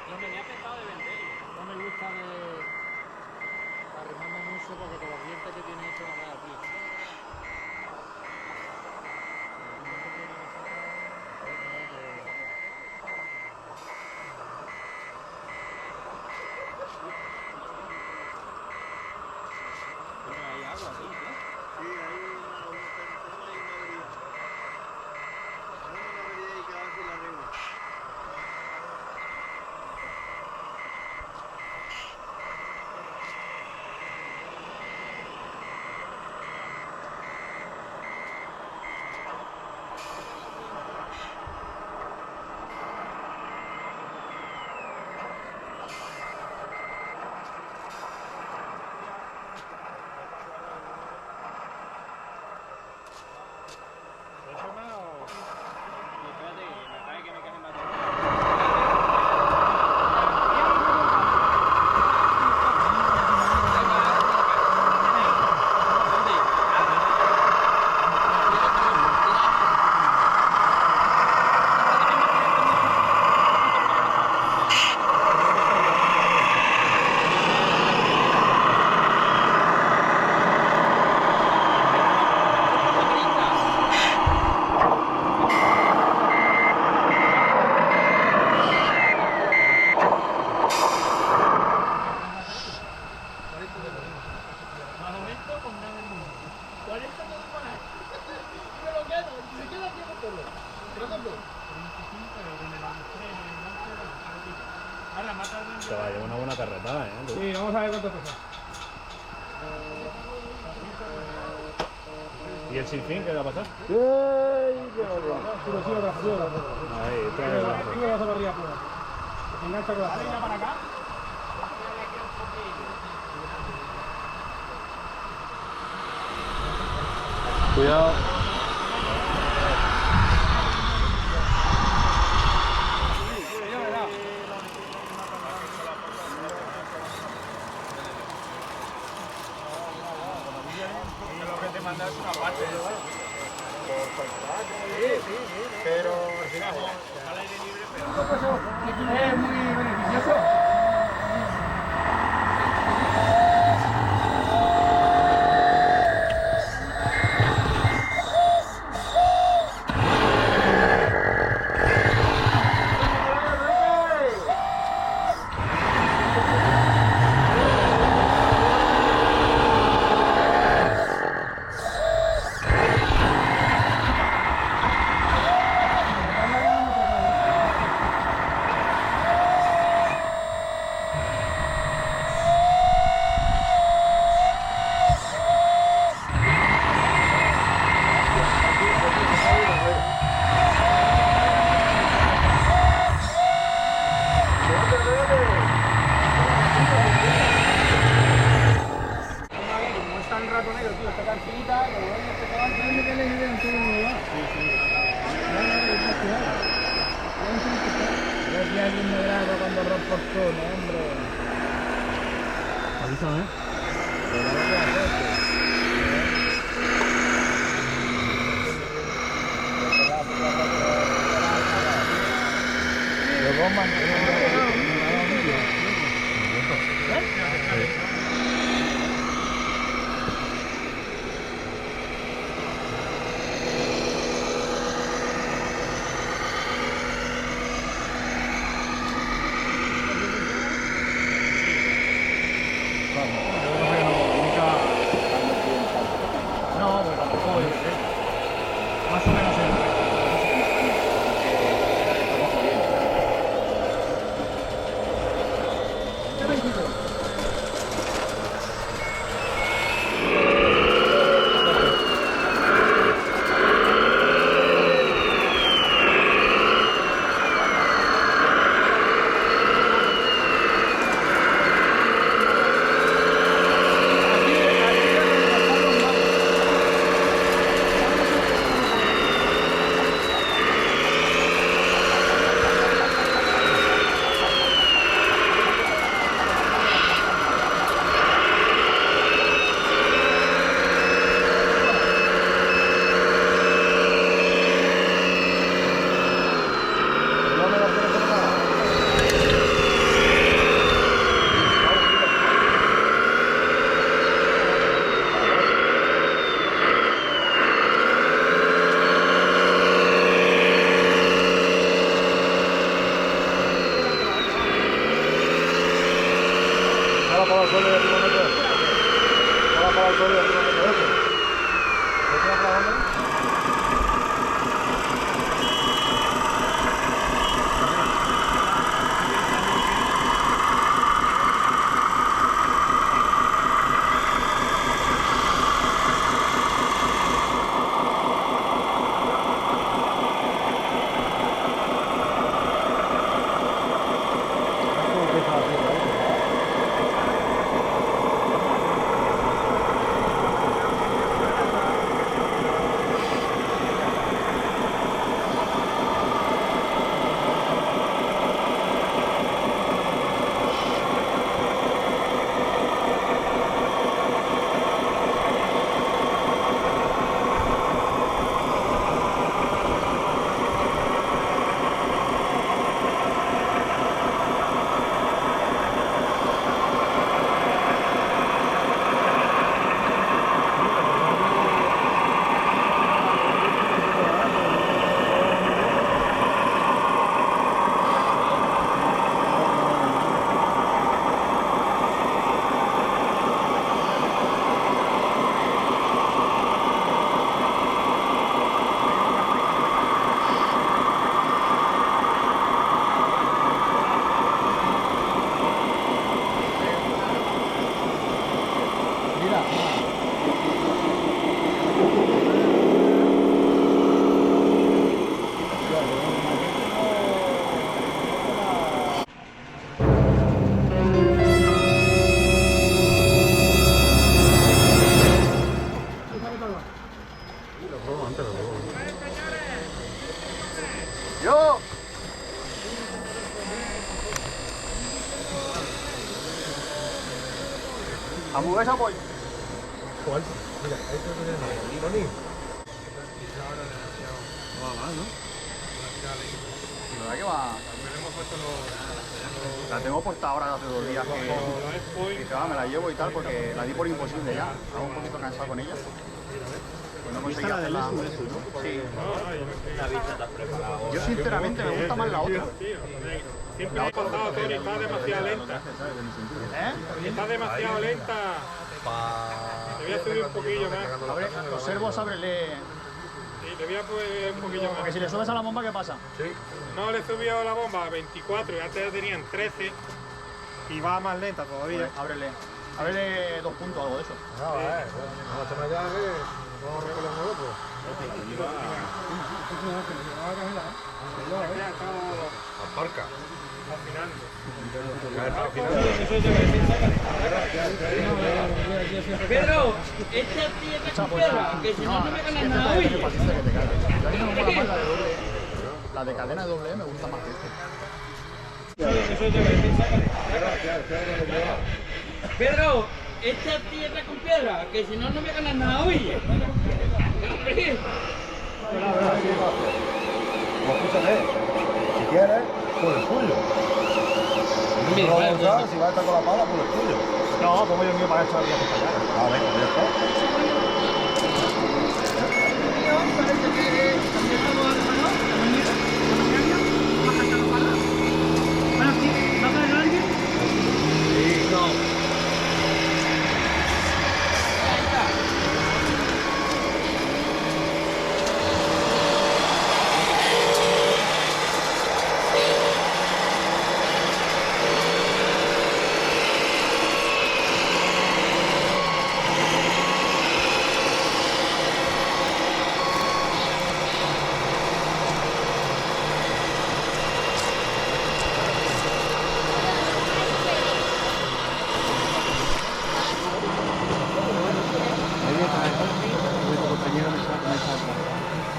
Lo tenía pensado de vender. No me gusta de arrimarme mucho porque con los dientes que tiene esto no me da, tío. Pero hay agua aquí, ¿eh? Sí, hay una tenemos ahí una avería. Tenemos una avería ahí que a ver si la arregla. Y espérate, me cae que me cae en la Te va a llevar una buena carretada, ¿eh? Sí, vamos a ver cuánto pesa. ¿Y el sinfín qué va a pasar? Sí, sí, otra. Ahí, trae el brazo. Sigue la zaparrilla fuera. Se engancha con la zaparrilla para acá. Cuidado. Lo que te manda es una parte de eso. Pero al final. Al aire libre, pero. Es muy beneficioso. Como es tan ratonero, tío, esta cancionita, como ven este chaval, ¿sabes que le idea en todo lo va? Yo si alguien me graba cuando rompo el turno, hombre. Avísame. No, pero tampoco es. Más o menos para el suelo y arriba no puedo. Vamos para el suelo y arriba no puedo. ¿Qué tienes para dónde? ¡Yo! ¿Hamburguesa o pollo? ¿Cuál? Mira, esto tiene Tony. ¿Verdad que va? La tengo puesta ahora hace 2 días que dije, me la llevo y tal porque la di por imposible ya. Estaba un poquito cansado con ella. Pues no conseguí hacerla. Sí. Yo sinceramente me gusta más la otra. Siempre me he contado, Tony, está demasiado lenta. ¿Eh? Está demasiado lenta. Le voy a subir un poquillo más. Abre, los servos, ábrele. Sí, le voy a poner un poquillo Porque más. si le subes a la bomba, ¿qué pasa? No, le he subido la bomba a 24 y antes tenían 13. Y va más lenta todavía. Pues, ábrele. Ábrele 2 puntos o algo de eso. No, vamos a tomar ya, vamos a recoger los otros. Aparca. Pedro, esta tierra con piedra, que si no, no me ganas nada hoy. La de cadena de doble E me gusta más que Pedro, esta tierra con piedra, que si no, no me ganas nada hoy. Escúchame, si quieres, por el tuyo. Si vas a estar con la pala, por el tuyo. No, pongo yo el mío para echar el viaje para allá. Ah, venga, ya está.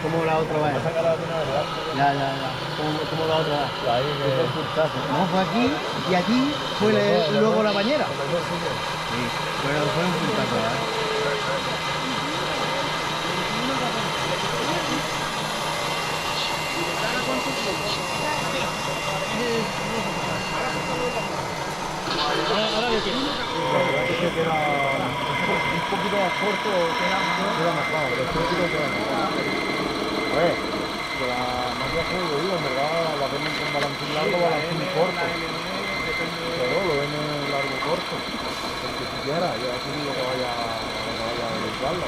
¿Cómo la otra va? Ya. ¿Cómo la otra va? No, fue aquí y aquí fue luego la bañera. Sí, fue un puntazo, Ahora le tienes. Que era un poquito más corto, era más claro, pero un poquito más. A ver, que la máquina que yo digo, en verdad la venden con balancín largo, balancín corto. Pero lo venden largo corto. corto. El que tú quieras, yo te digo que vaya a dedicarla.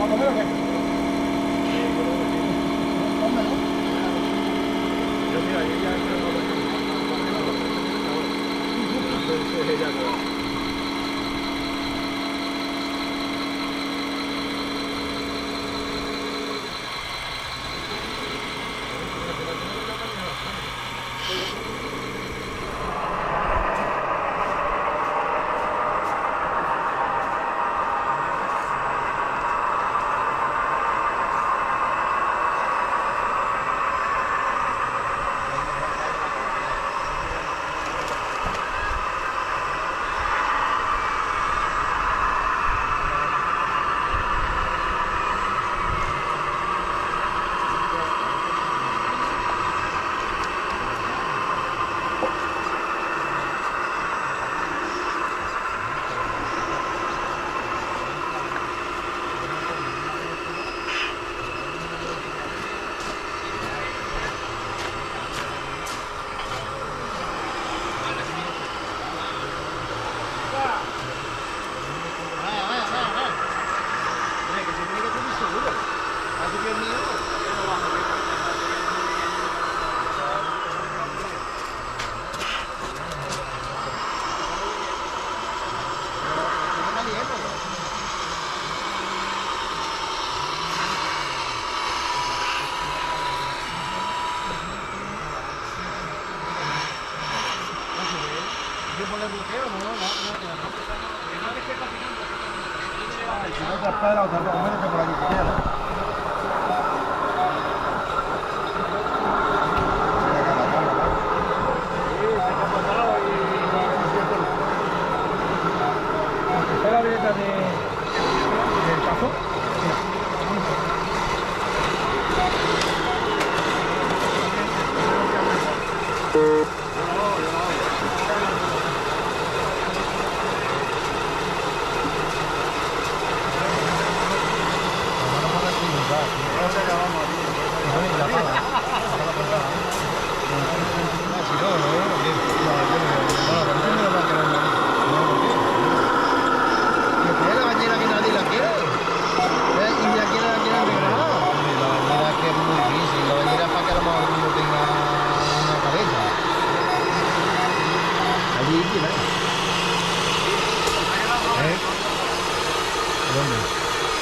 ¿Vamos a comer o qué? Yo mira, yo ya creo que ya Si no te esperas, te recomiendo que por aquí te quieras. Esta es la billeta del cajón.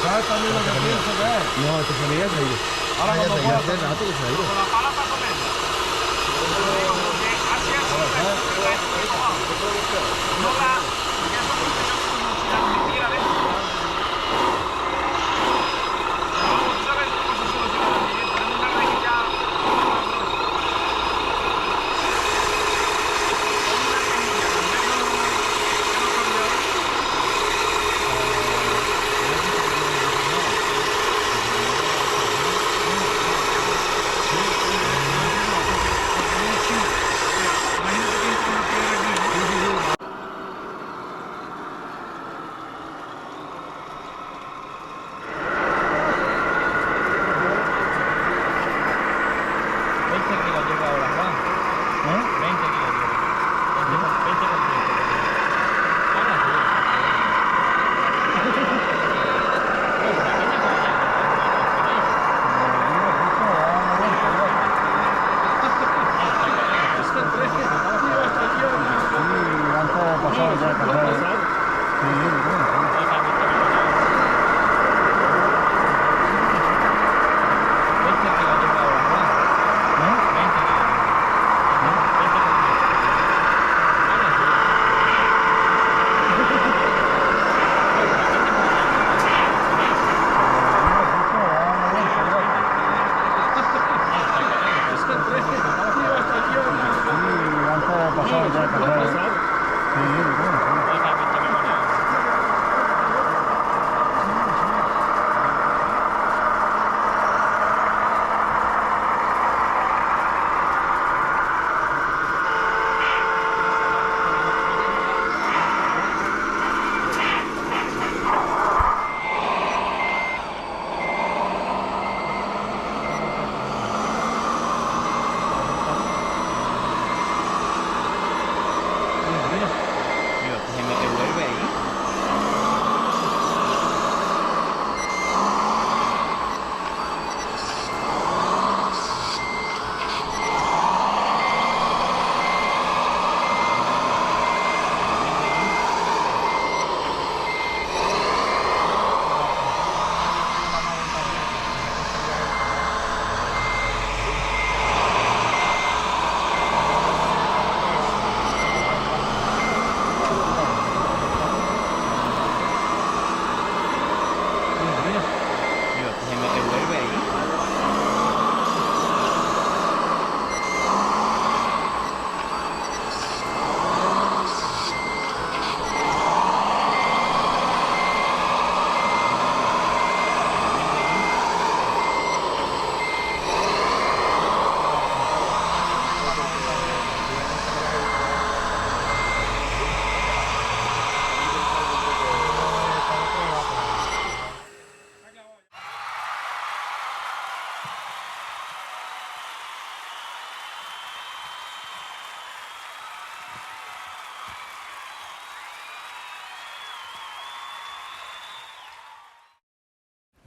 ¿Sabes también lo que pienso que es? No, esto se me iba a salir. Ahora Ya cuando hace rato que se ha ido. Con la pala para comer. Así, no la... porque eso es porque yo como si la metiera dentro. Vamos, tú sabes cómo se soluciona la billeta. Tenemos una vez que ya...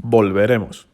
volveremos.